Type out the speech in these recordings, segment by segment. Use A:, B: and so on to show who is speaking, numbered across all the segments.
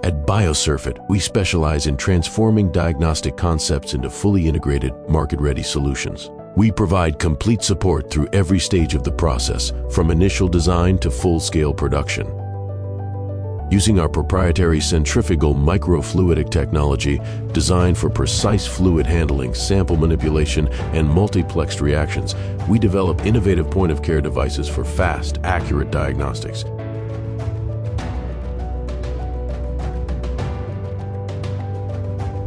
A: At biosurfit, we specialize in transforming diagnostic concepts into fully integrated, market-ready solutions. We provide complete support through every stage of the process, from initial design to full-scale production. Using our proprietary centrifugal microfluidic technology designed for precise fluid handling, sample manipulation, and multiplexed reactions, we develop innovative point-of-care devices for fast, accurate diagnostics.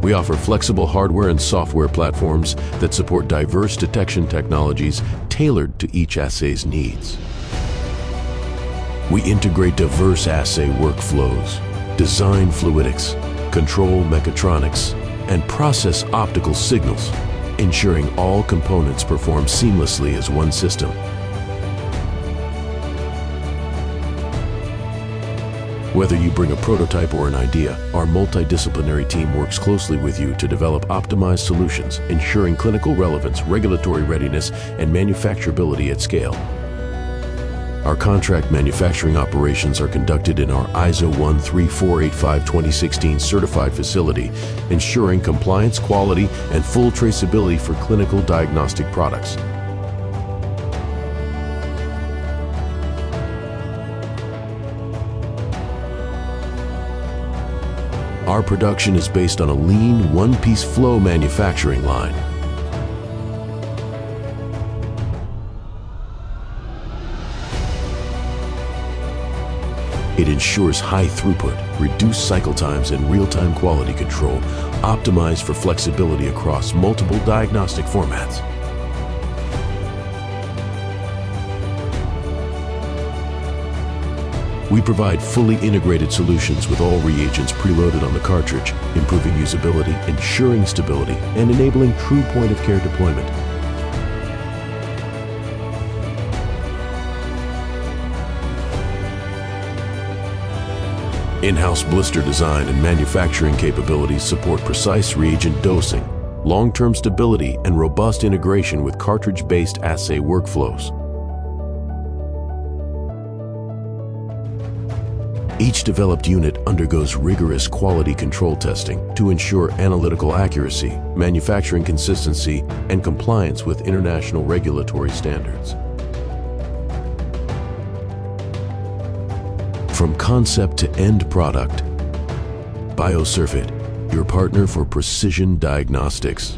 A: We offer flexible hardware and software platforms that support diverse detection technologies tailored to each assay's needs. We integrate diverse assay workflows, design fluidics, control mechatronics, and process optical signals, ensuring all components perform seamlessly as one system. Whether you bring a prototype or an idea, our multidisciplinary team works closely with you to develop optimized solutions, ensuring clinical relevance, regulatory readiness, and manufacturability at scale. Our contract manufacturing operations are conducted in our ISO 13485-2016 certified facility, ensuring compliance, quality, and full traceability for clinical diagnostic products. Our production is based on a lean, one-piece flow manufacturing line. It ensures high throughput, reduced cycle times, and real-time quality control, optimized for flexibility across multiple diagnostic formats. We provide fully integrated solutions with all reagents preloaded on the cartridge, improving usability, ensuring stability, and enabling true point-of-care deployment. In-house blister design and manufacturing capabilities support precise reagent dosing, long-term stability, and robust integration with cartridge-based assay workflows. Each developed unit undergoes rigorous quality control testing to ensure analytical accuracy, manufacturing consistency, and compliance with international regulatory standards. From concept to end product, biosurfit, your partner for precision diagnostics.